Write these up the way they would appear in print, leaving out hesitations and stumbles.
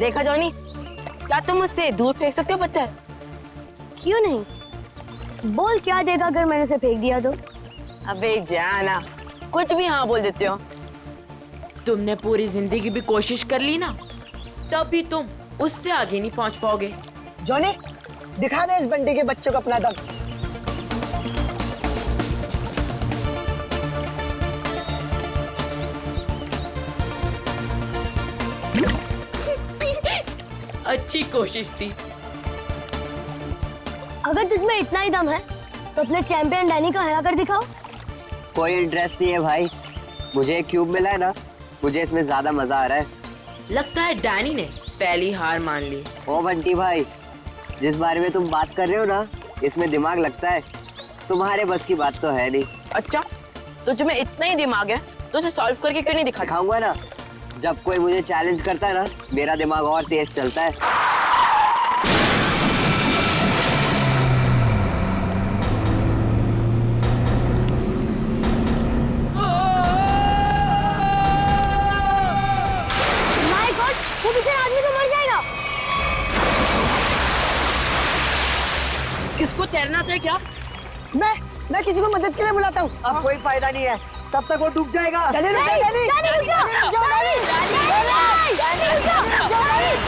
देखा जॉनी, क्या तुम मुझसे दूर फेंक सकते हो पत्थर? क्यों नहीं? बोल क्या देगा अगर मैंने उसे फेंक दिया तो? अबे जाना, कुछ भी हाँ बोल देते हो। तुमने पूरी जिंदगी भी कोशिश कर ली ना, तब भी तुम उससे आगे नहीं पहुंच पाओगे। जॉनी, दिखा दे इस बंटी के बच्चे को अपना दम। अच्छी कोशिश थी। अगर तुझमें इतना ही दम है तो अपने चैंपियन डैनी को हरा कर दिखाओ। कोई इंटरेस्ट नहीं है भाई, मुझे एक क्यूब मिला है ना, मुझे इसमें ज्यादा मजा आ रहा है। लगता है डैनी ने पहली हार मान ली। ओ बंटी भाई, जिस बारे में तुम बात कर रहे हो ना, इसमें दिमाग लगता है। तुम्हारे बस की बात तो है नहीं। अच्छा, तो तुम्हें इतना ही दिमाग है तो उसे सॉल्व करके क्यों नहीं दिखाता? दिखाऊंगा ना, जब कोई मुझे चैलेंज करता है ना, मेरा दिमाग और तेज चलता है। माय गॉड, वो बेचारा आदमी तो मर जाएगा। किसको तैरना आता है क्या? मैं किसी को मदद के लिए बुलाता हूँ। अब कोई फायदा नहीं है, तब तक वो डूब जाएगा। डैनी रुक जा, डैनी। डैनी रुक जा, डैनी रुक जाओ, डैनी। डैनी रुक जा, डैनी,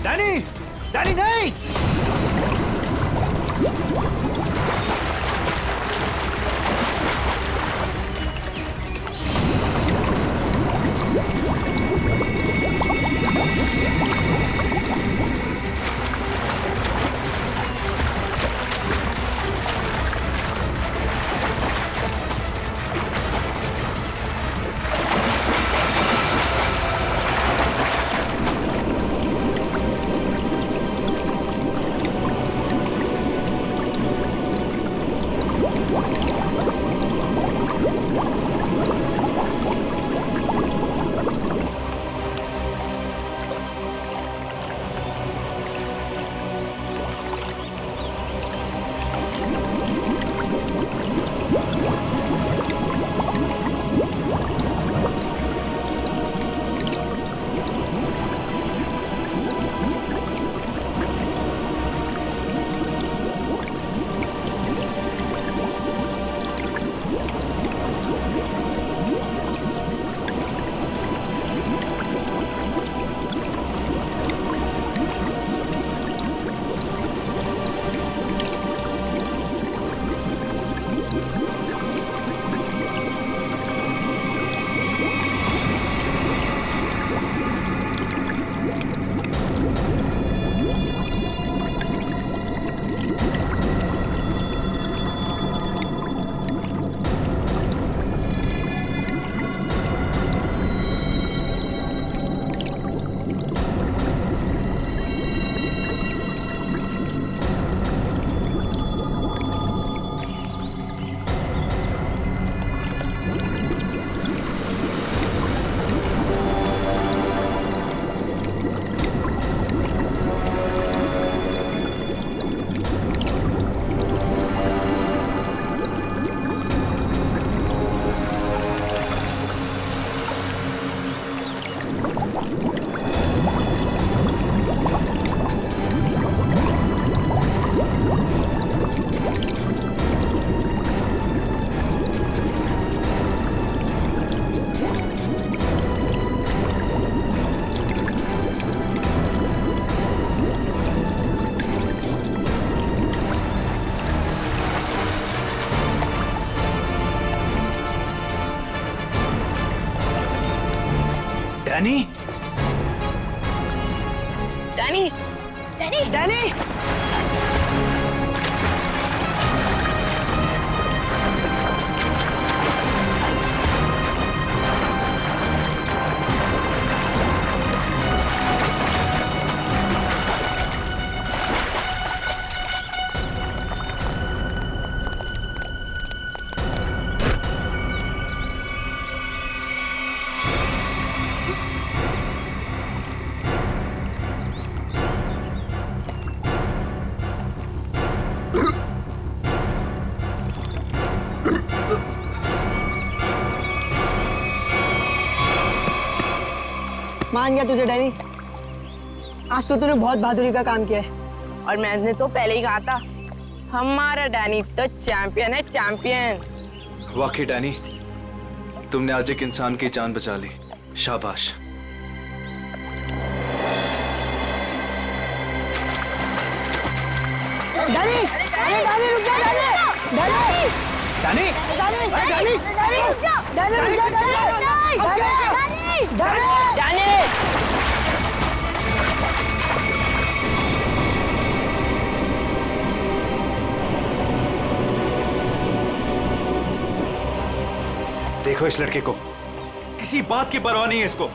डैनी, डैनी नहीं। डैनी, डैनी, डैनी, डैनी, मान गया तुझे डैनी, आज तो तूने बहुत बहादुरी का काम किया है। और मैंने तो पहले ही कहा था, हमारा डैनी तो चैंपियन है, चैंपियन। वाकई डैनी, तुमने आज एक इंसान की जान बचा ली, शाबाश। डैनी, अरे डैनी रुक जा, Danny, Danny, Danny, Danny, Danny, Danny रुक जा, डैनी रुक जा, डैनी, डैनी, डैनी। देखो इस लड़के को, किसी बात की परवाह नहीं है इसको।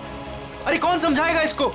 अरे कौन समझाएगा इसको?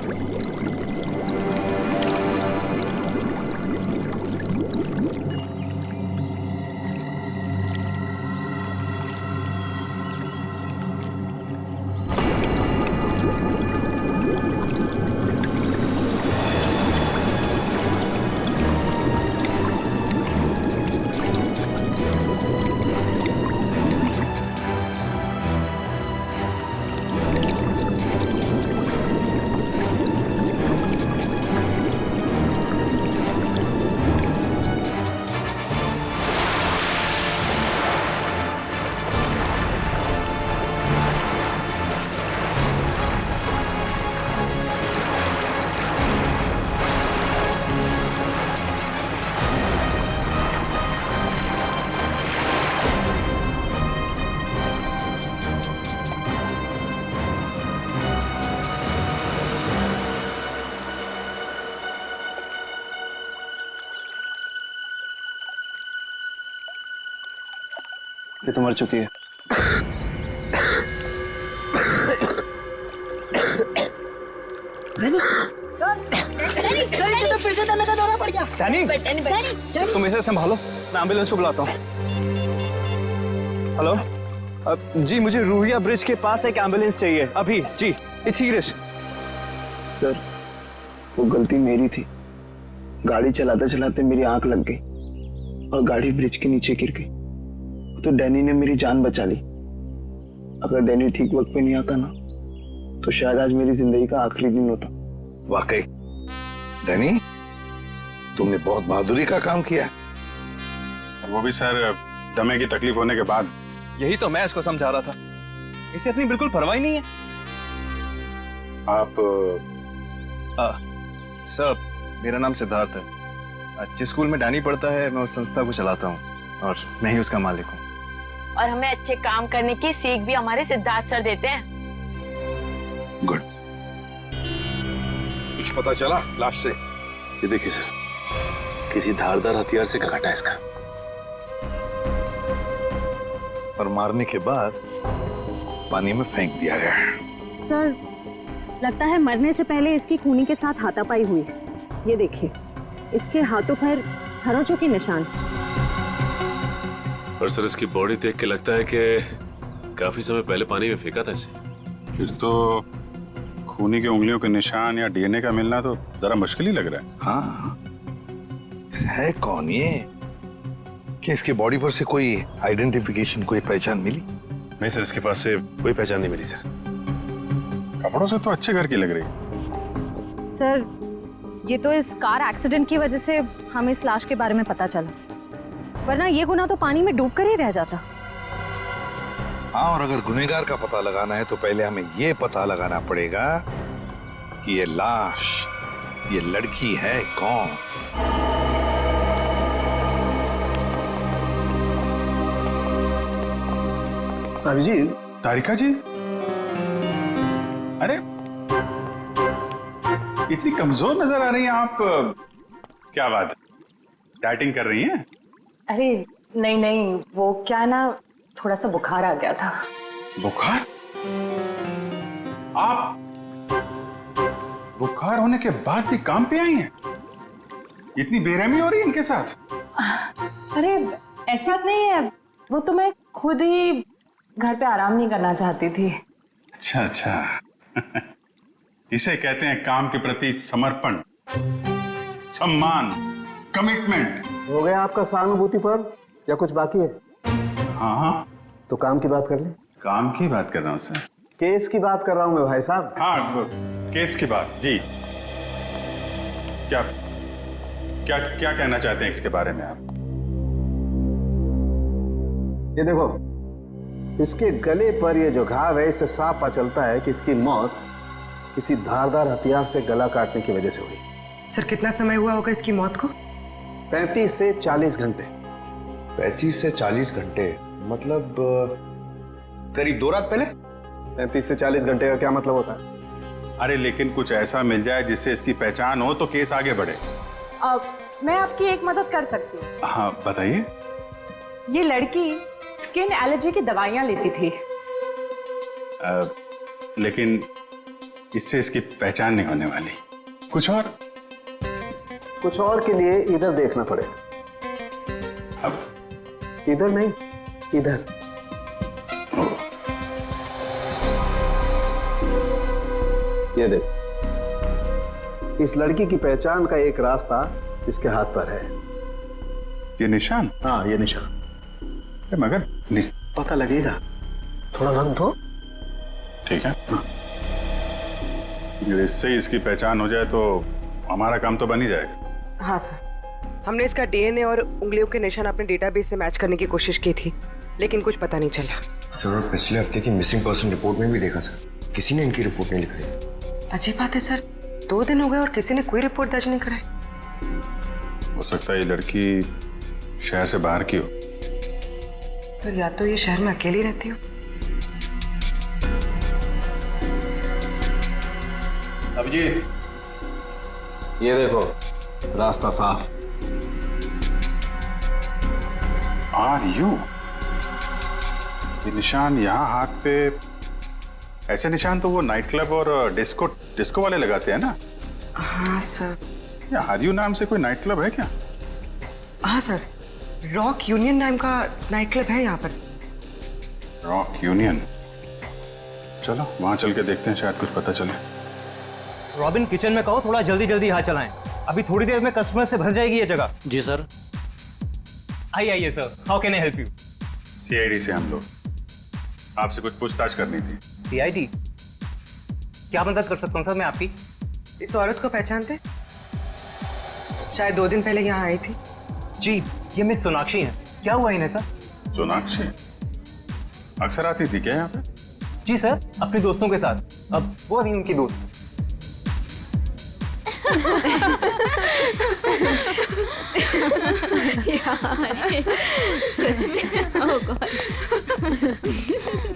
ये तो मर चुकी है। तो फिर से दमे का दौरा पड़ गया। डैनी, तुम इसे संभालो, मैं एम्बुलेंस को बुलाता हूँ। हेलो, जी मुझे रूहिया ब्रिज के पास एक एम्बुलेंस चाहिए अभी। जी, इट्स सीरियस। सर, वो गलती मेरी थी। गाड़ी चलाते चलाते मेरी आंख लग गई और गाड़ी ब्रिज के नीचे गिर गई। तो डैनी ने मेरी जान बचा ली। अगर डैनी ठीक वक्त पे नहीं आता ना, तो शायद आज मेरी जिंदगी का आखिरी दिन होता। वाकई डैनी, तुमने बहुत बहादुरी का काम किया है। वो भी सर, दमे की तकलीफ होने के बाद। यही तो मैं इसको समझा रहा था, इसे अपनी बिल्कुल परवाह ही नहीं है। आप सर, मेरा नाम सिद्धार्थ है। जिस स्कूल में डैनी पढ़ता है, मैं उस संस्था को चलाता हूँ और मैं ही उसका मालिक हूँ। और हमें अच्छे काम करने की सीख भी हमारे सिद्धार्थ सर देते हैं। गुड। कुछ पता चला लाश से? ये देखिए सर, किसी धारदार हथियार से काटा इसका। और मारने के बाद पानी में फेंक दिया गया है। सर, लगता है मरने से पहले इसकी खूनी के साथ हाथापाई हुई है। ये देखिए, इसके हाथों पर खरोंचों के निशान। और सर, इसकी बॉडी देख के लगता है कि काफी समय पहले पानी में फेंका था इसे। फिर तो खूनी की उंगलियों के निशान या डीएनए का मिलना तो जरा मुश्किल ही लग रहा है। हाँ, है कौन ये? क्या इसकी बॉडी पर से कोई आइडेंटिफिकेशन, कोई पहचान मिली? नहीं सर, इसके पास से कोई पहचान नहीं मिली सर। कपड़ों से तो अच्छे घर की लग रही। सर, ये तो इस कार एक्सीडेंट की वजह से हमें इस लाश के बारे में पता चला, वरना ये गुनाह तो पानी में डूब कर ही रह जाता। हाँ, और अगर गुनहगार का पता लगाना है तो पहले हमें ये पता लगाना पड़ेगा कि ये लाश, ये लड़की है कौन। अभिजीत, तारिका जी, अरे इतनी कमजोर नजर आ रही हैं आप। क्या बात है, डाइटिंग कर रही हैं? अरे नहीं नहीं, वो क्या ना, थोड़ा सा बुखार आ गया था। बुखार? आप बुखार होने के बाद भी काम पे आई हैं? इतनी बेरहमी हो रही है इनके साथ? अरे ऐसी बात नहीं है, वो तो मैं खुद ही घर पे आराम नहीं करना चाहती थी। अच्छा अच्छा। इसे कहते हैं काम के प्रति समर्पण, सम्मान, कमिटमेंट। हो गया आपका सहानुभूति पर या कुछ बाकी है? हाँ हाँ, तो काम की बात कर ले। काम की बात कर रहा हूँ सर। केस की बात कर रहा हूँ मैं भाई साहब। हाँ, केस की बात जी, क्या क्या क्या कहना चाहते हैं इसके बारे में आप? ये देखो, इसके गले पर ये जो घाव है, इससे साफ पता चलता है कि इसकी मौत किसी धारदार हथियार से गला काटने की वजह से हुई। सर कितना समय हुआ होगा इसकी मौत को? 35 से 40 घंटे। 35 से 40 घंटे मतलब करीब 2 रात पहले। 35 से 40 घंटे का क्या मतलब होता है? अरे लेकिन कुछ ऐसा मिल जाए जिससे इसकी पहचान हो तो केस आगे बढ़े। मैं आपकी एक मदद कर सकती हूँ। हाँ बताइए। ये लड़की स्किन एलर्जी की दवाइयाँ लेती थी। लेकिन इससे इसकी पहचान नहीं होने वाली। कुछ और के लिए इधर देखना पड़ेगा। अब इधर नहीं, इधर। ये देख, इस लड़की की पहचान का एक रास्ता इसके हाथ पर है। ये निशान? हाँ ये निशान। मगर पता लगेगा, थोड़ा वक्त दो। ठीक है। अगर इससे इसकी पहचान हो जाए तो हमारा काम तो बन ही जाएगा। हाँ सर, हमने इसका डीएनए और उंगलियों के निशान अपने डेटाबेस से मैच करने की कोशिश की थी, लेकिन कुछ पता नहीं चला। सर और पिछले हफ्ते की मिसिंग पर्सन रिपोर्ट में भी देखा सर, किसी ने इनकी रिपोर्ट नहीं लिखाई। अजीब बात है सर, 2 दिन हो गए और किसी ने कोई रिपोर्ट दर्ज नहीं कराई। हो सकता है ये लड़की शहर से बाहर की हो। सर या तो ये शहर में अकेली रहती हो। अभिजीत, ये देखो, रास्ता साफ। Are you? ये निशान यहाँ हाथ पे, ऐसे निशान तो वो नाइट क्लब और डिस्को वाले लगाते हैं ना? हाँ सर। या आर यू नाम से कोई नाइट क्लब है क्या? हाँ सर, रॉक यूनियन नाम का नाइट क्लब है यहाँ पर। Rock union? चलो वहां चल के देखते हैं, शायद कुछ पता चले। रॉबिन, किचन में कहो थोड़ा जल्दी जल्दी हाथ चलाएं, अभी थोड़ी देर में कस्टमर से भर जाएगी ये जगह। जी सर। आइए sir, how can I help you? CID से हम लोग, आपसे कुछ पूछताछ करनी थी। सीआईडी? क्या मदद कर सकता हूँ सर मैं आपकी? इस औरत को पहचानते? शायद 2 दिन पहले यहाँ आई थी। जी, ये मिस सोनाक्षी है। क्या हुआ इन्हें सर? सोनाक्षी अक्सर आती थी क्या यहाँ पे? जी सर, अपने दोस्तों के साथ। अब वो नहीं उनकी दोस्त। सच में? ओह गॉड।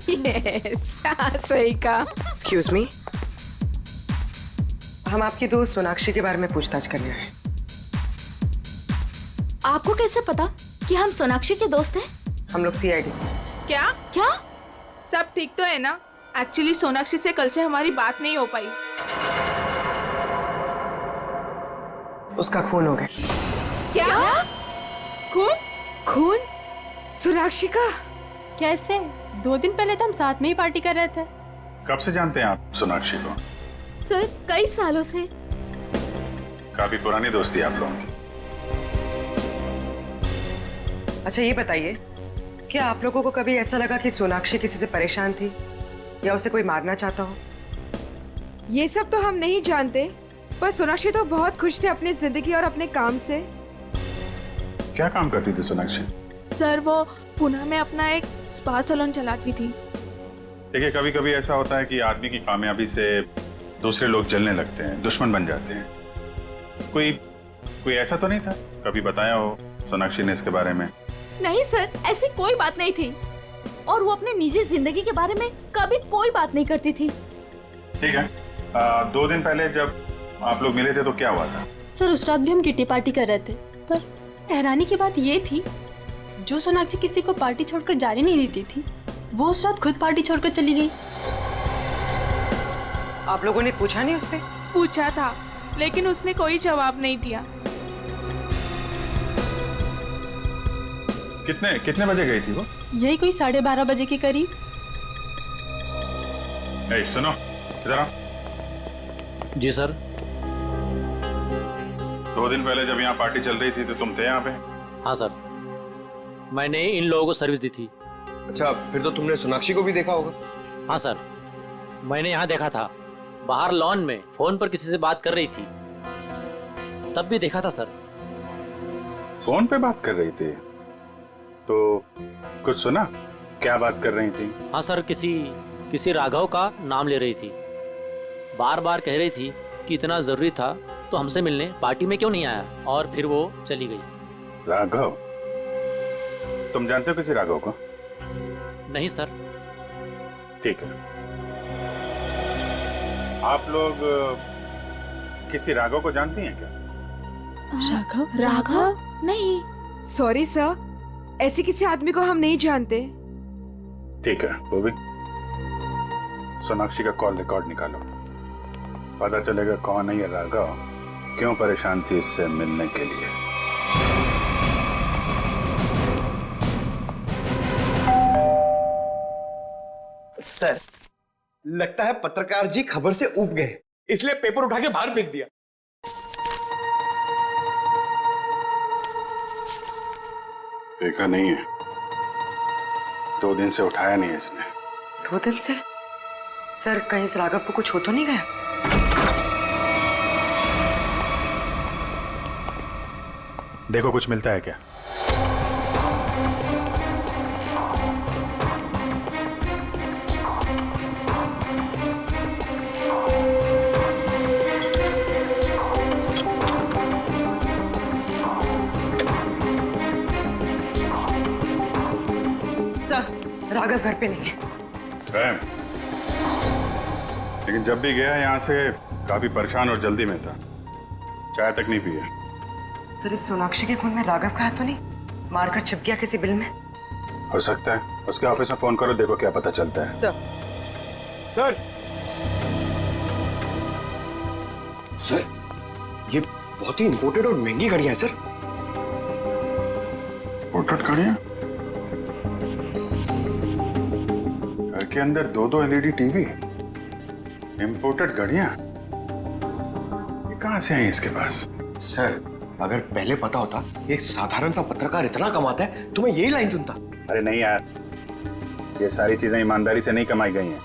यस, सही कहा। एक्सक्यूज मी, हम आपकी दोस्त सोनाक्षी के बारे में पूछताछ करने आए। आपको कैसे पता कि हम सोनाक्षी के दोस्त हैं? हम लोग सीआईडी से। क्या? सब ठीक तो है ना? एक्चुअली सोनाक्षी से कल से हमारी बात नहीं हो पाई। उसका खून हो गया। क्या? खून? सोनाक्षी का? कैसे? 2 दिन पहले तो हम साथ में ही पार्टी कर रहे थे। कब से जानते हैं आप सोनाक्षी को? सर कई सालों से। काफी पुरानी दोस्ती है आप लोगों की। अच्छा ये बताइए, क्या आप लोगों को कभी ऐसा लगा कि सोनाक्षी किसी से परेशान थी या उसे कोई मारना चाहता हो? ये सब तो हम नहीं जानते, पर सोनाक्षी तो बहुत खुश थे अपनी जिंदगी और अपने काम से। क्या काम करती थी सोनाक्षी? सर वो पुणे में अपना एक स्पा सैलून चलाती थी। देखिए कभी कभी ऐसा होता है कि आदमी की कामयाबी से दूसरे लोग जलने लगते हैं, दुश्मन बन जाते हैं। कोई ऐसा तो नहीं था? कभी बताया हो सोनाक्षी ने इसके बारे में? नहीं सर, ऐसी कोई बात नहीं थी, और वो अपने निजी जिंदगी के बारे में कभी कोई बात नहीं करती थी। ठीक है। 2 दिन पहले जब आप लोग मिले थे तो क्या हुआ था? सर उस रात भी हम किटी पार्टी कर रहे थे, पर हैरानी की बात ये थी, जो सोनाक्षी किसी को पार्टी छोड़कर जाने नहीं देती थी, वो उस रात खुद पार्टी छोड़कर चली गई। आप लोगों ने पूछा नहीं उससे? पूछा था, लेकिन उसने कोई जवाब नहीं दिया। कितने बजे गई थी वो? यही कोई 12:30 बजे के करीब। सुनो इधर आओ। जी सर। 2 दिन पहले जब यहाँ पार्टी चल रही थी तो तुम थे यहाँ पे? हाँ सर, मैंने इन लोगों को सर्विस दी थी। अच्छा, फिर तो तुमने सोनाक्षी को भी देखा होगा? हाँ सर, मैंने यहाँ देखा था, बाहर लॉन में फोन पर किसी से बात कर रही थी, तब भी देखा था सर। फोन पे बात कर रही थी तो कुछ सुना? क्या बात कर रही थी? हाँ सर, किसी राघव का नाम ले रही थी। बार बार कह रही थी कि इतना जरूरी था तो हमसे मिलने पार्टी में क्यों नहीं आया, और फिर वो चली गई। राघव? तुम जानते हो किसी राघव को? नहीं सर। ठीक है, आप लोग किसी राघव को जानती हैं क्या? राघव? राघव? नहीं। सॉरी सर, ऐसे किसी आदमी को हम नहीं जानते। ठीक है, वो भी सोनाक्षी का कॉल रिकॉर्ड निकालो, पता चलेगा कौन है ये राघव, क्यों परेशान थी इससे मिलने के लिए। सर, लगता है पत्रकार जी खबर से ऊब गए, इसलिए पेपर उठा के बाहर फेंक दिया। देखा नहीं है, 2 दिन से उठाया नहीं है इसने। 2 दिन से? सर, कहीं इस राघव को कुछ हो तो नहीं गया? देखो कुछ मिलता है क्या? सर, राघव घर पे नहीं है। लेकिन जब भी गया यहाँ से काफी परेशान और जल्दी में था, चाय तक नहीं पिया। सर, इस सोनाक्षी के खून में राघव का हाथ तो नहीं? मारकर छिप गया किसी बिल में? हो सकता है। उसके ऑफिस में फोन करो, देखो क्या पता चलता है। सर, सर, ये बहुत ही इंपोर्टेड और महंगी घड़ियां हैं सर। इंपोर्टेड घड़ियां? घर के अंदर 2-2 LED टीवी, इंपोर्टेड घड़ियां, ये कहां से आई इसके पास? सर, अगर पहले पता होता एक साधारण सा पत्रकार इतना कमाता है तो मैं यही लाइन चुनता। अरे नहीं यार, ये सारी चीजें ईमानदारी से नहीं कमाई गई हैं।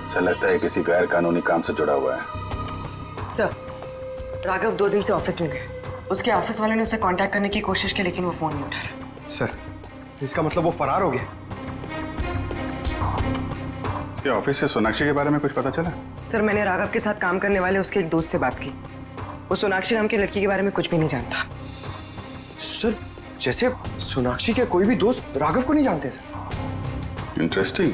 ऐसा लगता है किसी गैर कानूनी काम से जुड़ा हुआ है। सर, राघव 2 दिन से ऑफिस नहीं गया। उसके ऑफिस वाले ने उसे कांटेक्ट करने की कोशिश की, लेकिन वो फोन नहीं उठा रहा। सर, इसका मतलब वो फरार हो गया। उसके ऑफिस से सोनाक्षी के बारे में कुछ पता चला? सर, मैंने राघव के साथ काम करने वाले उसके एक दोस्त से बात की। वो सोनाक्षी नाम की लड़की के बारे में कुछ भी नहीं जानता। सर, जैसे सोनाक्षी के कोई भी दोस्त राघव को नहीं जानते सर। इंटरेस्टिंग।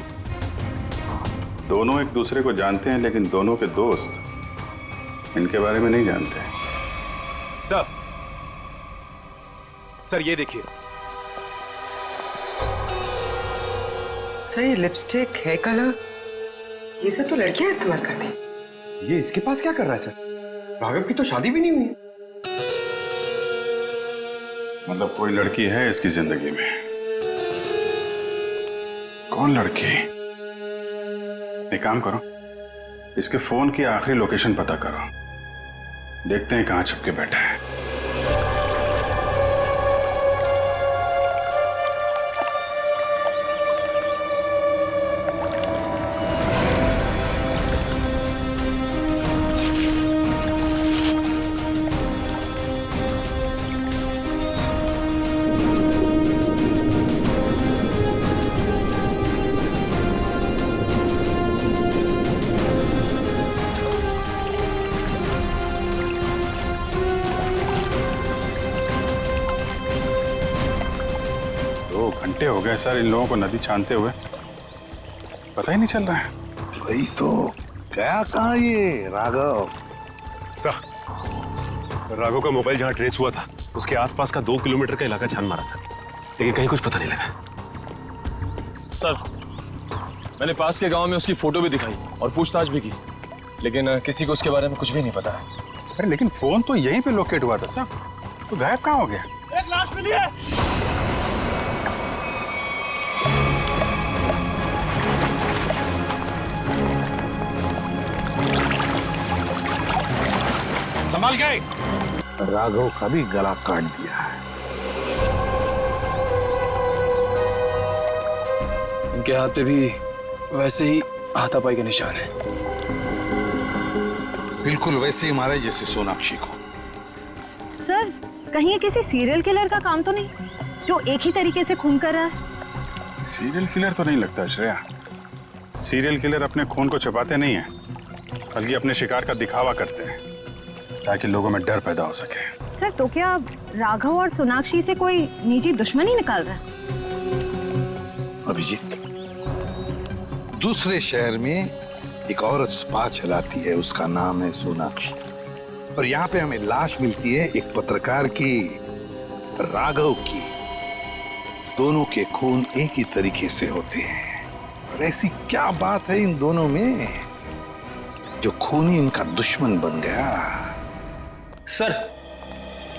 दोनों एक दूसरे को जानते हैं, लेकिन दोनों के दोस्त इनके बारे में नहीं जानते। सर ये देखिए। सर, ये लिपस्टिक, हेयर कलर, ये सब तो लड़कियां इस्तेमाल करती हैं। ये इसके पास क्या कर रहा है सर? राघव की तो शादी भी नहीं हुई। मतलब कोई लड़की है इसकी जिंदगी में। कौन लड़की? एक काम करो, इसके फोन की आखिरी लोकेशन पता करो, देखते हैं कहां छुप के बैठा है। घंटे हो गए सर इन लोगों को नदी छानते हुए, पता ही नहीं चल रहा है। वही तो, गया कहाँ ये राघव? सर, राघव का मोबाइल जहाँ ट्रेस हुआ था उसके आसपास का 2 किलोमीटर का इलाका छान मारा सर, लेकिन कहीं कुछ पता नहीं लगा। सर, मैंने पास के गांव में उसकी फोटो भी दिखाई और पूछताछ भी की, लेकिन किसी को उसके बारे में कुछ भी नहीं पता है। अरे लेकिन फोन तो यहीं पे लोकेट हुआ था सर, तो गायब कहाँ हो गया? एक लाश मिली है। संभाल गए। राघव का भी गला काट दिया है। इनके हाथ पे भी वैसे ही हाथापाई के निशान है। बिल्कुल वैसे ही मारा जैसे सोनाक्षी को। सर कहीं ये किसी सीरियल किलर का काम तो नहीं जो एक ही तरीके से खून कर रहा है? सीरियल किलर तो नहीं लगता श्रेया। सीरियल किलर अपने खून को छिपाते नहीं हैं, बल्कि अपने शिकार का दिखावा करते हैं ताकि लोगों में डर पैदा हो सके। सर तो क्या राघव और सोनाक्षी से कोई निजी दुश्मनी निकाल रहा है? अभिजीत, दूसरे शहर में एक औरत स्पा चलाती है, उसका नाम है सोनाक्षी, और यहाँ पे हमें लाश मिलती है एक पत्रकार की, राघव की। दोनों के खून एक ही तरीके से होते हैं, और ऐसी क्या बात है इन दोनों में जो खूनी इनका दुश्मन बन गया? सर,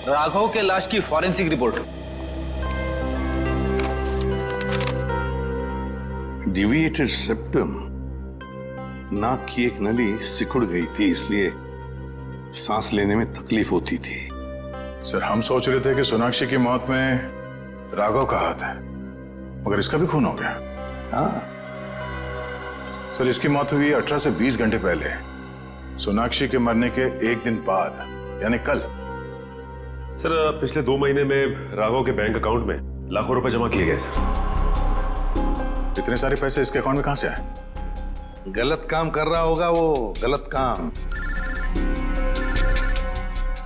राघव के लाश की फॉरेंसिक रिपोर्ट। डिविएटेड सेप्टम, नाक की एक नली सिकुड़ गई थी, इसलिए सांस लेने में तकलीफ होती थी। सर हम सोच रहे थे कि सोनाक्षी की मौत में राघव का हाथ है, मगर इसका भी खून हो गया। हाँ सर, इसकी मौत हुई 18 से 20 घंटे पहले, सोनाक्षी के मरने के एक दिन बाद, यानी कल। सर पिछले 2 महीने में राघव के बैंक अकाउंट में लाखों रुपए जमा किए गए सर। इतने सारे पैसे इसके अकाउंट में कहां से आए? गलत काम कर रहा होगा वो, गलत काम।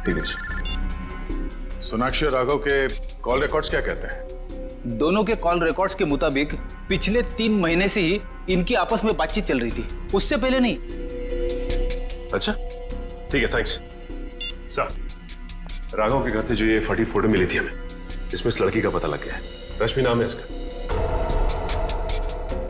ठीक है। सोनाक्षी और राघव के कॉल रिकॉर्ड्स क्या कहते हैं? दोनों के कॉल रिकॉर्ड्स के मुताबिक पिछले 3 महीने से ही इनकी आपस में बातचीत चल रही थी, उससे पहले नहीं। अच्छा ठीक है, थैंक्स। सर, राघव के घर से जो ये फटी फोटो मिली थी हमें, इसमें इस लड़की का पता लग गया है। रश्मि नाम है इसका।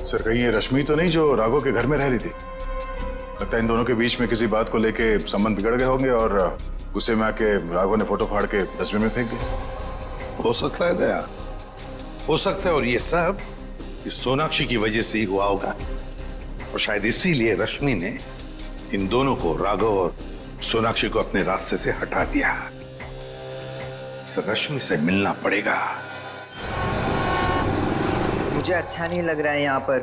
सर कहीं ये रश्मि तो नहीं जो राघव के घर में रह रही थी? लगता है इन दोनों के बीच में किसी बात को लेके संबंध बिगड़ गए होंगे और गुस्से में आके राघव ने फोटो फाड़ के डस्टबिन में फेंक दिया। हो सकता है दया, हो सकता है, और ये सब इस सोनाक्षी की वजह से ही हुआ होगा, और शायद इसीलिए रश्मि ने इन दोनों को, राघव और सोनाक्षी को, अपने रास्ते से हटा दिया। इस रश्मि से मिलना पड़ेगा। मुझे अच्छा नहीं लग रहा है यहाँ पर।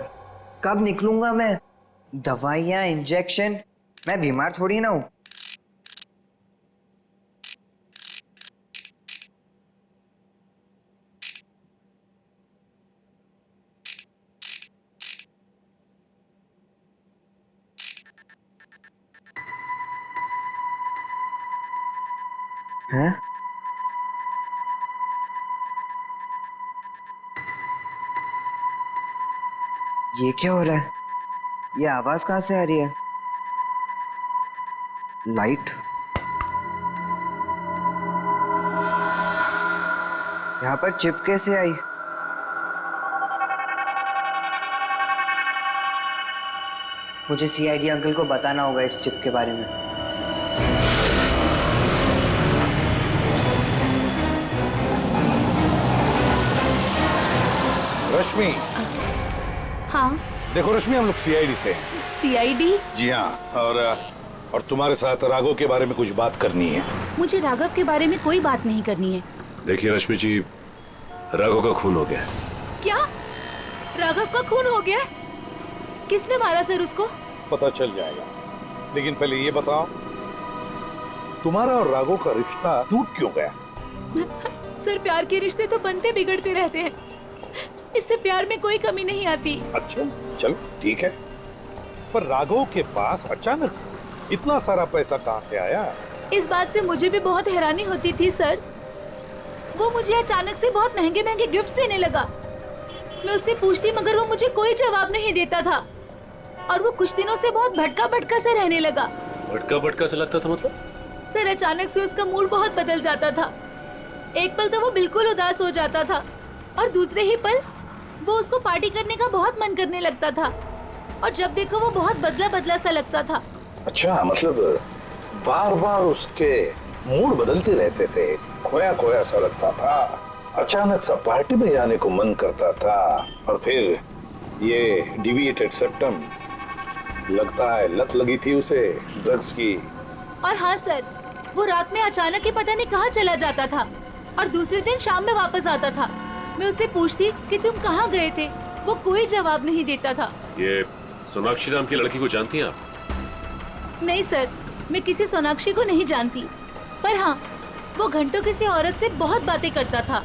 कब निकलूंगा मैं? दवाइयाँ, इंजेक्शन, मैं बीमार थोड़ी ना हूँ। हैं? ये क्या हो रहा है? ये आवाज कहाँ से आ रही है? लाइट? यहाँ पर चिप कैसे आई? मुझे सीआईडी अंकल को बताना होगा इस चिप के बारे में। रश्मि। हाँ। देखो रश्मि, हम लोग सीआईडी से। सीआईडी? जी हाँ, और तुम्हारे साथ राघव के बारे में कुछ बात करनी है। मुझे राघव के बारे में कोई बात नहीं करनी है। देखिए रश्मि जी, राघव का खून हो गया है। क्या? राघव का खून हो गया? किसने मारा सर उसको? पता चल जाएगा, लेकिन पहले ये बताओ, तुम्हारा और राघव का रिश्ता टूट क्यों गया? सर प्यार के रिश्ते तो बनते बिगड़ते रहते हैं, इससे प्यार में कोई कमी नहीं आती। अच्छा चलो ठीक है, पर राघव के पास अचानक इतना सारा पैसा कहाँ से आया? इस बात से मुझे भी बहुत हैरानी होती थी सर। वो मुझे अचानक से बहुत महंगे महंगे गिफ्ट्स देने लगा। मैं उससे पूछती मगर वो मुझे कोई जवाब नहीं देता था, और वो कुछ दिनों से बहुत भटका भटका सा रहने लगा। भटका भटका सा लगता था मतलब? सर अचानक से उसका मूड बहुत बदल जाता था। एक पल तो वो बिल्कुल उदास हो जाता था, और दूसरे ही पल वो उसको पार्टी करने का बहुत मन करने लगता था, और जब देखो वो बहुत बदला बदला सा लगता था। अच्छा, मतलब बार बार उसके मूड बदलते रहते थे, खोया खोया सा लगता था, अचानक सा पार्टी में जाने को मन करता था, और फिर ये डिविएटेड सेप्टम, लगता है लत लगी थी उसे ड्रग्स की। और हाँ सर, वो रात में अचानक ही पता नहीं कहाँ चला जाता था, और दूसरे दिन शाम में वापस आता था। मैं उससे पूछती कि तुम कहाँ गए थे, वो कोई जवाब नहीं देता था। ये सोनाक्षी नाम की लड़की को जानती हैं आप? नहीं सर, मैं किसी सोनाक्षी को नहीं जानती, पर हाँ, वो घंटों किसी औरत से बहुत बातें करता था।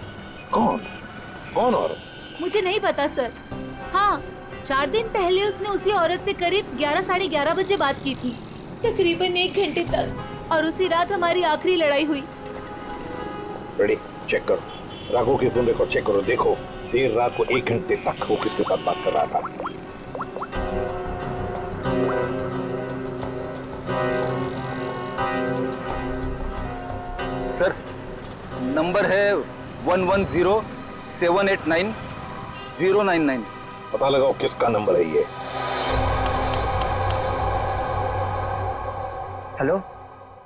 कौन कौन औरत? मुझे नहीं पता सर। हाँ, 4 दिन पहले उसने उसी औरत से करीब 11 साढ़े 11 बजे बात की थी, तकरीबन 1 घंटे तक, और उसी रात हमारी आखिरी लड़ाई हुई। रेडी, चेक करो, राघव के फोन रिकॉर्ड चेक करो, देखो देर रात को 1 घंटे तक वो किसके साथ बात कर रहा था। सर, नंबर है 110789 पता लगाओ किसका नंबर है ये। Hello,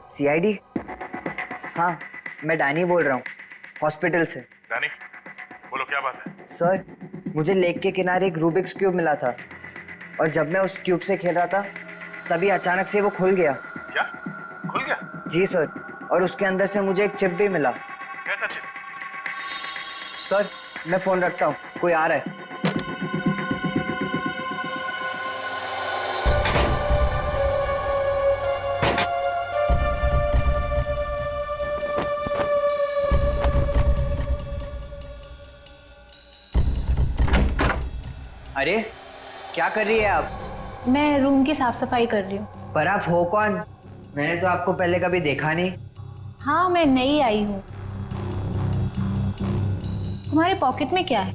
CID? हाँ, मैं डैनी बोल रहा हूँ, हॉस्पिटल से। डैनी, बोलो क्या बात है? सर, मुझे लेक के किनारे एक रूबिक्स क्यूब मिला था, और जब मैं उस क्यूब से खेल रहा था तभी अचानक से वो खुल गया। क्या? खुल गया? जी सर, और उसके अंदर से मुझे एक चिप भी मिला। कैसा चिप? सर, मैं फोन रखता हूँ, कोई आ रहा है। अरे, क्या कर रही है आप? मैं रूम की साफ सफाई कर रही हूँ। पर आप हो कौन? मैंने तो आपको पहले कभी देखा नहीं। हाँ, मैं नई आई हूँ। तुम्हारे पॉकेट में क्या है?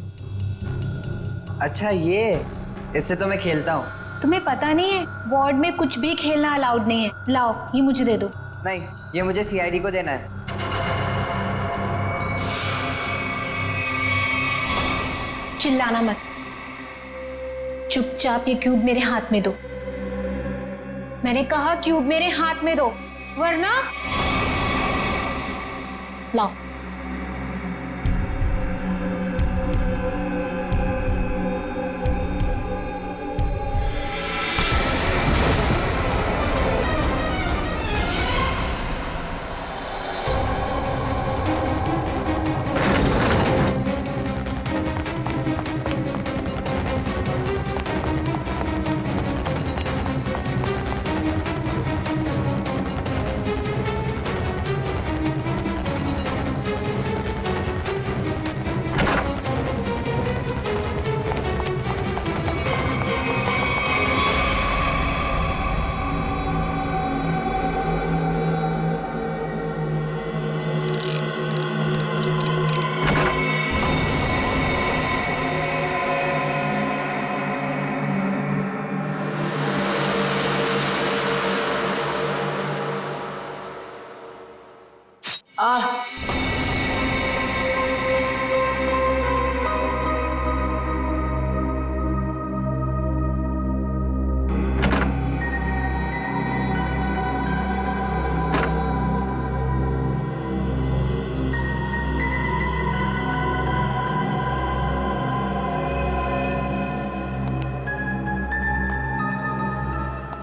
अच्छा, ये इससे तो मैं खेलता हूँ। तुम्हें पता नहीं है, वार्ड में कुछ भी खेलना अलाउड नहीं है। लाओ, ये मुझे दे दो। नहीं, ये मुझे सीआईडी को देना है। चिल्लाना मत, चुपचाप ये क्यूब मेरे हाथ में दो। मैंने कहा क्यूब मेरे हाथ में दो, वरना लाओ।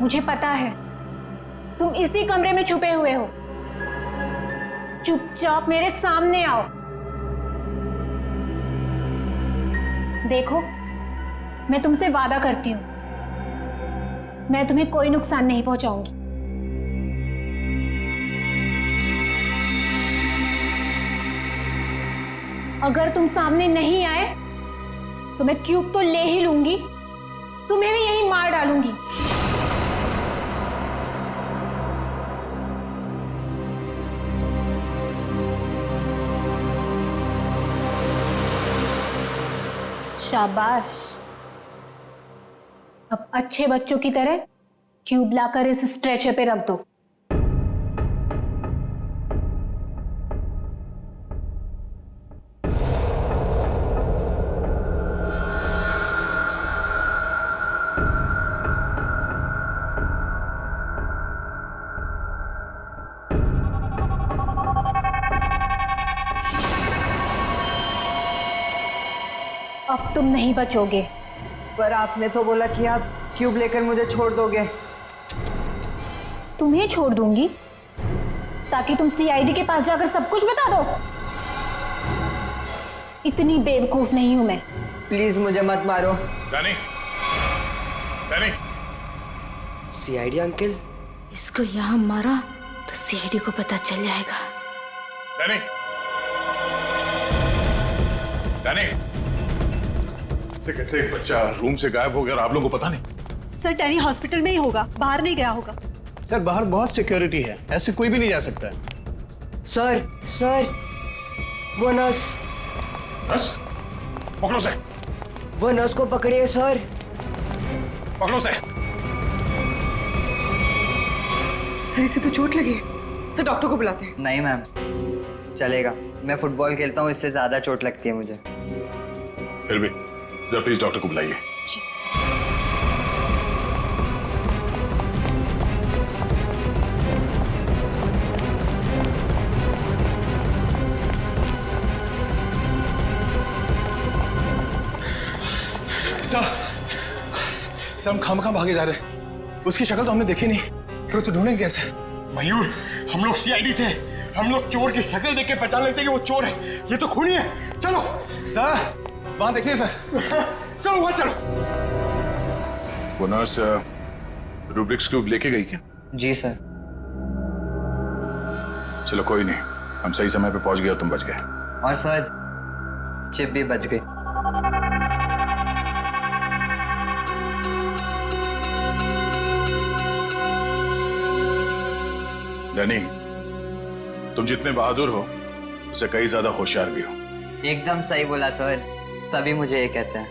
मुझे पता है तुम इसी कमरे में छुपे हुए हो। चुपचाप मेरे सामने आओ। देखो, मैं तुमसे वादा करती हूं, मैं तुम्हें कोई नुकसान नहीं पहुंचाऊंगी। अगर तुम सामने नहीं आए तो मैं क्यूब तो ले ही लूंगी, तुम्हें भी यहीं मार डालूंगी। शाबाश, अब अच्छे बच्चों की तरह क्यूब लाकर इस स्ट्रेचर पे रख दो। अब तुम नहीं बचोगे। पर आपने तो बोला कि आप क्यूब लेकर मुझे छोड़ दोगे। तुम्हें छोड़ दूंगी ताकि तुम सीआईडी के पास जाकर सब कुछ बता दो। इतनी बेवकूफ नहीं हूं मैं। प्लीज मुझे मत मारो। Danny, Danny. सीआईडी अंकल, इसको यहाँ मारा तो सीआईडी को पता चल जाएगा। डैनी, डैनी, कैसे एक बच्चा रूम से गायब हो गया और आप लोगों को पता नहीं? सर डैनी हॉस्पिटल में ही होगा, बाहर नहीं गया होगा। सर बाहर बहुत सिक्योरिटी है, ऐसे कोई भी नहीं जा सकता है। सर वो नर्स पकड़ो से। वो नर्स को पकड़िए सर। पकड़ो से। सर इसे तो चोट लगी है, सर डॉक्टर को बुलाते हैं। नहीं मैम, चलेगा, मैं फुटबॉल खेलता हूँ, इससे ज्यादा चोट लगती है मुझे। फिर भी जरा प्लीज डॉक्टर को बुलाइए। सर हम खामखा भागे जा रहे हैं, उसकी शक्ल तो हमने देखी नहीं, फिर उसे ढूंढेंगे कैसे? मयूर, हम लोग सीआईडी से, हम लोग चोर की शक्ल देख के पहचान लेते हैं कि वो चोर है, ये तो खूनी है। चलो सर, वहां देखिए सर। चलो वहां चलो। वो नर्स रूब्रिक्स क्यूब लेके गई क्या? जी सर। चलो कोई नहीं, हम सही समय पे पहुंच गए और तुम बच गए। और सर चिप भी बच गई। डैनी, तुम जितने बहादुर हो उससे कई ज्यादा होशियार भी हो। एकदम सही बोला सर, सभी मुझे ये कहते हैं।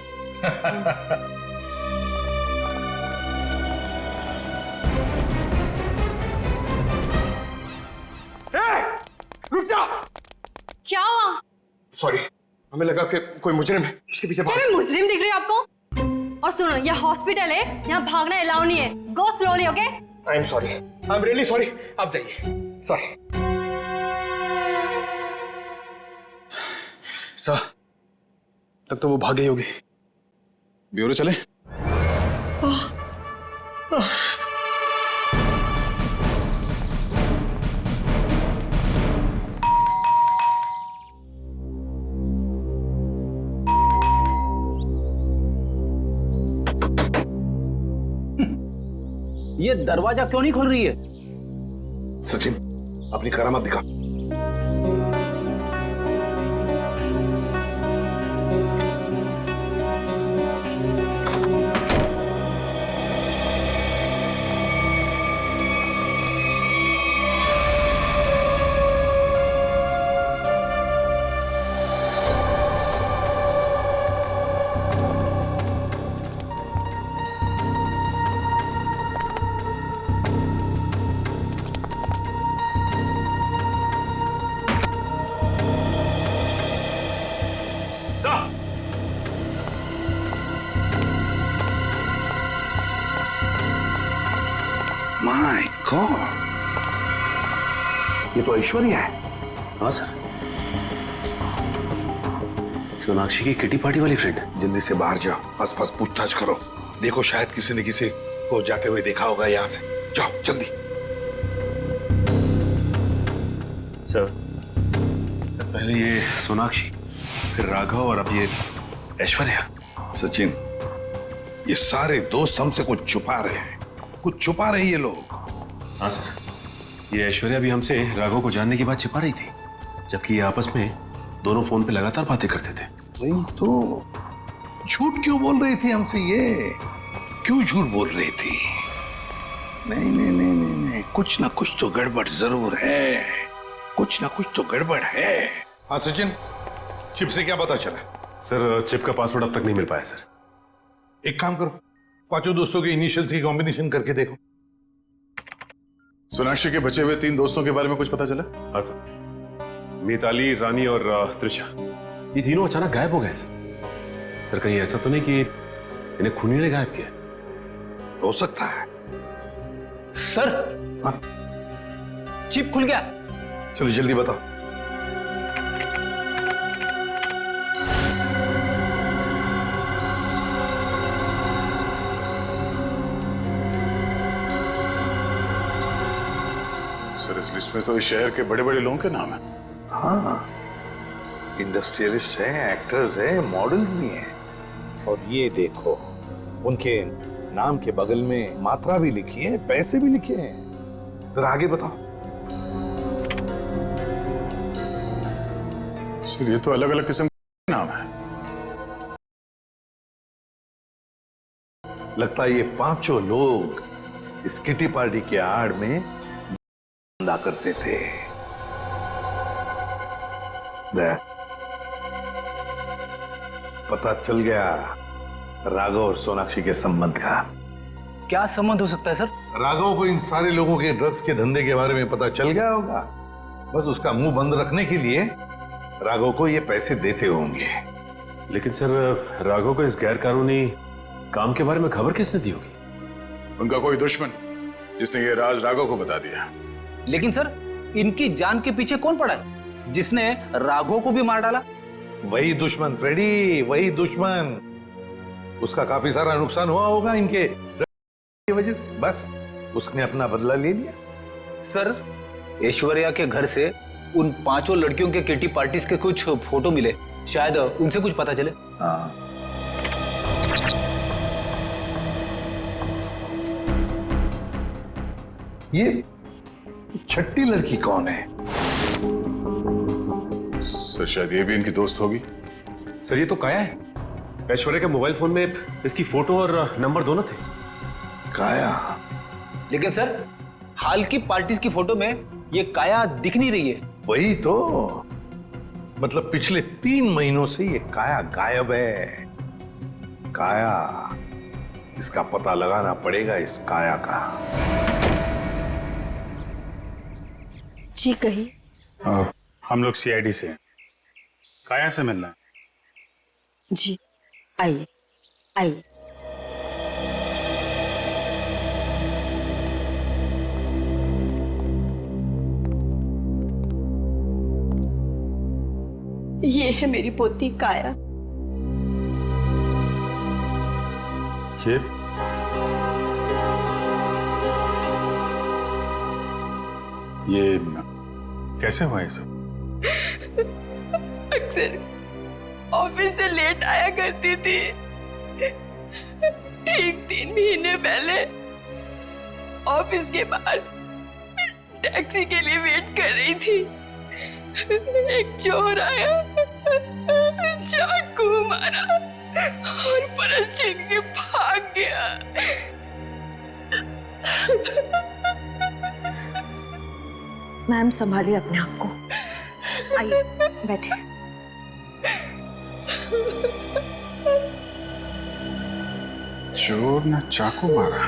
रुक जा। क्या हुआ? सॉरी, हमें लगा कि कोई मुजरिम है, उसके पीछे भाग। क्या मैं मुजरिम दिख रही हूँ आपको? और सुनो, ये हॉस्पिटल है, यहाँ भागना अलाउ नहीं है। गो slowly, okay? I am sorry, I am really sorry. आप जाइए। सॉरी सर, तब तो वो भाग गई होगी। ब्यूरो चले? ये दरवाजा क्यों नहीं खुल रही है? सचिन, अपनी करामत दिखा। माय गॉड, ये तो ऐश्वर्या है। हाँ सर, सोनाक्षी की किटी पार्टी वाली फ्रेंड। जल्दी से बाहर जाओ, आसपास पूछताछ करो, देखो शायद किसी ने किसी को जाते हुए देखा होगा यहाँ से। जाओ जल्दी। सर पहले ये सोनाक्षी, फिर राघव और अब ये ऐश्वर्या। सचिन, ये सारे दोस्त हमसे कुछ छुपा रहे हैं, कुछ छुपा रहे ये लोग। हाँ सर, ये ऐश्वर्या भी हमसे राघव को जानने की बात छिपा रही थी, जबकि ये आपस में दोनों फोन पे लगातार बातें करते थे। वही तो, झूठ क्यों बोल रही थी हमसे? ये क्यों झूठ बोल रही थी? नहीं नहीं नहीं नहीं नहीं, कुछ ना कुछ तो गड़बड़ जरूर है, कुछ ना कुछ तो गड़बड़ है। हाँ सचिन, चिप से क्या पता चला? सर चिप का पासवर्ड अब तक नहीं मिल पाया सर। एक काम करो, पांचों दोस्तों के इनिशियल्स की कॉम्बिनेशन करके देखो। सोनाक्षी के बचे हुए 3 दोस्तों के बारे में कुछ पता चला? हाँ सर, मिताली, रानी और त्रिशा, ये तीनों अचानक गायब हो गए सर। कहीं ऐसा तो नहीं कि इन्हें खूनी ने गायब किया? हो सकता है सर। हाँ? चिप खुल गया। चलो जल्दी बताओ। सर इस लिस्ट में तो इस शहर के बड़े बड़े लोगों के नाम है। हाँ, इंडस्ट्रियलिस्ट हैं, एक्टर्स हैं, मॉडल्स भी हैं। और ये देखो, उनके नाम के बगल में मात्रा भी लिखी है, पैसे भी लिखे हैं। जरा आगे बताओ। सर ये तो अलग अलग किस्म के नाम है। लगता है ये पांचों लोग इस किटी पार्टी के आड़ में धंधा करते थे। पता चल गया राघव और सोनाक्षी के संबंध का। क्या संबंध हो सकता है सर? राघव को इन सारे लोगों के ड्रग्स के धंधे के बारे में पता चल गया होगा। बस उसका मुंह बंद रखने के लिए राघव को ये पैसे देते होंगे। लेकिन सर राघव को इस गैर कानूनी काम के बारे में खबर किसने दी होगी? उनका कोई दुश्मन जिसने ये राज राघव को बता दिया। लेकिन सर इनकी जान के पीछे कौन पड़ा है जिसने राघव को भी मार डाला? वही दुश्मन फ्रेडी, वही दुश्मन। उसका काफी सारा नुकसान हुआ होगा इनके की वजह से, बस उसने अपना बदला ले लिया। सर ऐश्वर्या के घर से उन पांचों लड़कियों के किटी पार्टीज के कुछ फोटो मिले, शायद उनसे कुछ पता चले। हाँ। ये छठी लड़की कौन है? सर शायद ये भी इनकी दोस्त होगी। सर ये तो काया है। ऐश्वर्या के मोबाइल फोन में इसकी फोटो और नंबर दोनों थे। काया? लेकिन सर हाल की पार्टीज की फोटो में ये काया दिख नहीं रही है। वही तो, मतलब पिछले 3 महीनों से ये काया गायब है। काया, इसका पता लगाना पड़ेगा, इस काया का। जी कही। हम लोग सीआईडी से हैं। काया से मिलना है। जी आइए आइए। ये है मेरी पोती काया। ये कैसे हुआ ये सब? अक्सर ऑफिस से लेट आया करती थी। ठीक 3 महीने पहले ऑफिस के बाहर टैक्सी के लिए वेट कर रही थी। एक चोर आया, चाकू मारा और पर्स छीन के भाग गया। मैम संभालिए अपने आप को। आइए बैठे। चोर ने चाकू मारा।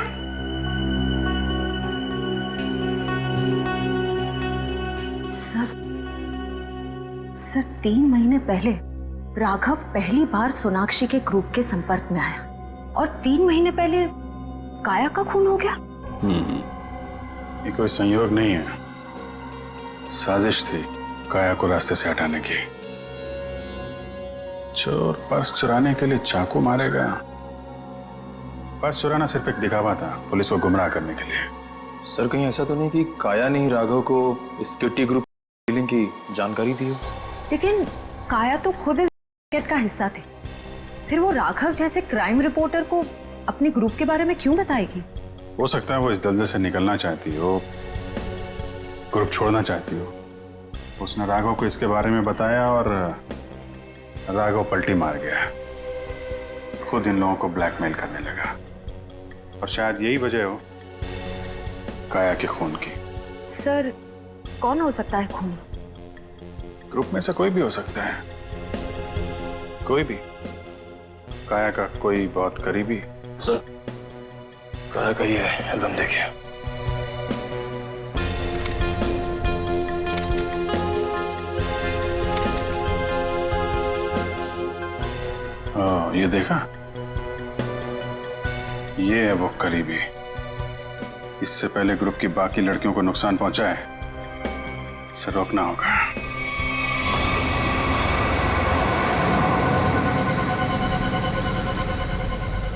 सर 3 महीने पहले राघव पहली बार सोनाक्षी के ग्रुप के संपर्क में आया और 3 महीने पहले काया का खून हो गया। ये कोई संयोग नहीं है, साजिश थी काया को रास्ते से हटाने की। चोर पर्स चुराने के लिए चाकू मारेगा। पर्स चुराना सिर्फ एक दिखावा था, पुलिस को गुमराह करने के लिए। सर कहीं ऐसा तो नहीं कि काया ने ही राघव को इस किटी ग्रुप डीलिंग की जानकारी दी हो? लेकिन काया तो खुद इस रैकेट का हिस्सा थी, फिर वो राघव जैसे क्राइम रिपोर्टर को अपने ग्रुप के बारे में क्यों बताएगी? हो सकता है वो इस दलदल से निकलना चाहती हो, ग्रुप छोड़ना चाहती हो। उसने राघव को इसके बारे में बताया और राघव पलटी मार गया, खुद इन लोगों को ब्लैकमेल करने लगा। और शायद यही वजह हो काया के खून की। सर कौन हो सकता है खून? ग्रुप में से कोई भी हो सकता है, कोई भी। काया का कोई बहुत करीबी। सर काया का ये एल्बम देखिए। ये देखा, ये है वो करीबी। इससे पहले ग्रुप की बाकी लड़कियों को नुकसान पहुंचा है, इसे रोकना होगा।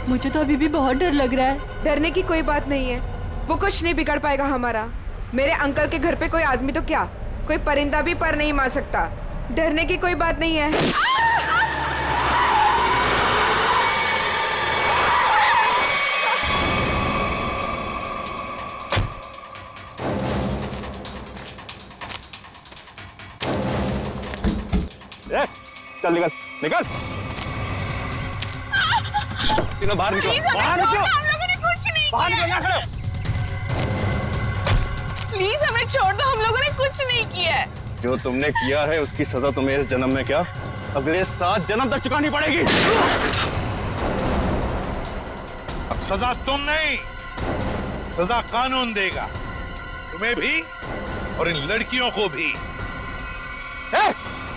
मुझे तो अभी भी बहुत डर लग रहा है। डरने की कोई बात नहीं है, वो कुछ नहीं बिगाड़ पाएगा हमारा। मेरे अंकल के घर पे कोई आदमी तो क्या, कोई परिंदा भी पर नहीं मार सकता। डरने की कोई बात नहीं है। चल निकल निकल, तीनों बाहर निकलो, बाहर निकलो। हम लोगों ने कुछ नहीं बाहर किया। निकलना खड़े। प्लीज हमें छोड़ दो, हम लोगों ने कुछ नहीं किया है। जो तुमने किया है उसकी सजा तुम्हें इस जन्म में क्या अगले 7 जन्म तक चुकानी पड़ेगी। अब सजा तुम नहीं, सजा कानून देगा, तुम्हें भी और इन लड़कियों को भी।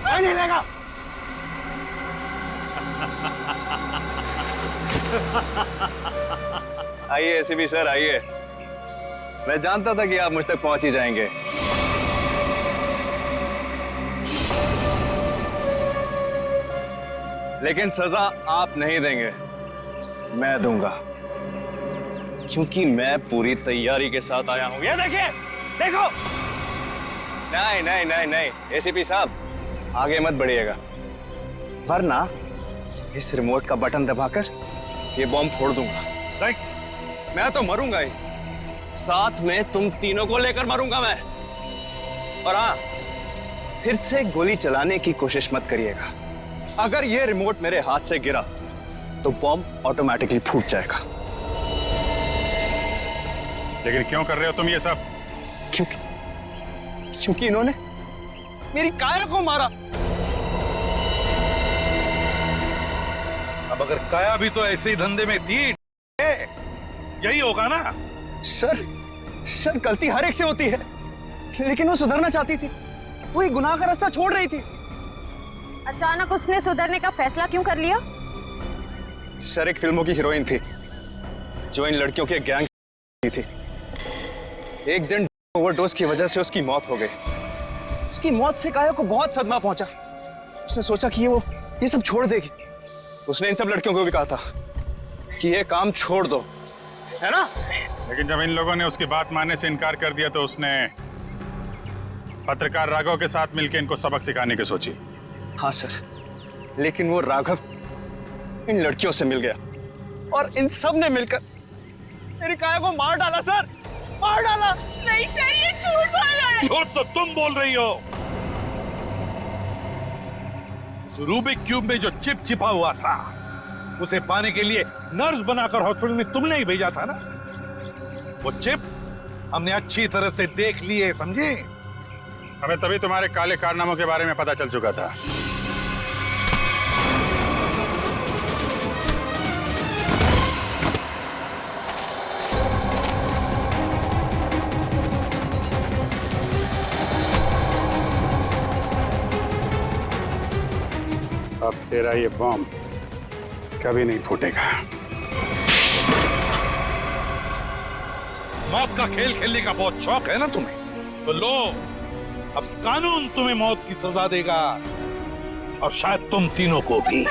नहीं लेगा। आइए एसीपी सर आइए, मैं जानता था कि आप मुझ तक पहुंच ही जाएंगे। लेकिन सजा आप नहीं देंगे, मैं दूंगा, क्योंकि मैं पूरी तैयारी के साथ आया हूं। ये देखिए, देखो। नहीं नहीं नहीं नहीं एसीपी साहब आगे मत बढ़िएगा, वरना इस रिमोट का बटन दबाकर ये बॉम्ब फोड़ दूंगा। मैं तो मरूंगा ही, साथ में तुम तीनों को लेकर मरूंगा मैं। और हाँ, फिर से गोली चलाने की कोशिश मत करिएगा। अगर ये रिमोट मेरे हाथ से गिरा तो बॉम्ब ऑटोमेटिकली फूट जाएगा। लेकिन क्यों कर रहे हो तुम ये सब? क्योंकि इन्होंने मेरी काया को मारा। अब अगर काया भी तो ऐसे ही धंधे में थी, यही होगा ना? सर गलती हर एक से होती है, लेकिन वो सुधरना चाहती थी, वो एक गुनाह का रास्ता छोड़ रही थी। अचानक उसने सुधरने का फैसला क्यों कर लिया? सर एक फिल्मों की हीरोइन थी जो इन लड़कियों के गैंग थी। एक दिन ओवरडोज की वजह से उसकी मौत हो गई। उसकी मौत से काया को बहुत सदमा पहुंचा। उसने सोचा कि वो ये सब छोड़ देगी। उसने इन सब लड़कियों को भी कहा था कि ये काम छोड़ दो, है ना? लेकिन जब इन लोगों ने उसकी बात मानने से इनकार कर दिया तो उसने पत्रकार राघव के साथ मिलकर इनको सबक सिखाने की सोची। हाँ सर, लेकिन वो राघव इन लड़कियों से मिल गया और इन सब ने मिलकर मेरी काया को मार डाला। सर मार डाला। नहीं सर, ये झूठ बोल रहा है। झूठ तो तुम बोल रही हो। रूबिक क्यूब में जो चिप छिपा हुआ था, उसे पाने के लिए नर्स बनाकर हॉस्पिटल में तुमने ही भेजा था ना? वो चिप हमने अच्छी तरह से देख ली है, समझे? हमें तभी तुम्हारे काले कारनामों के बारे में पता चल चुका था। अब तेरा ये बॉम्ब कभी नहीं फूटेगा। मौत का खेल खेलने का बहुत शौक है ना तुम्हें, तो लो, अब कानून तुम्हें मौत की सजा देगा, और शायद तुम तीनों को भी।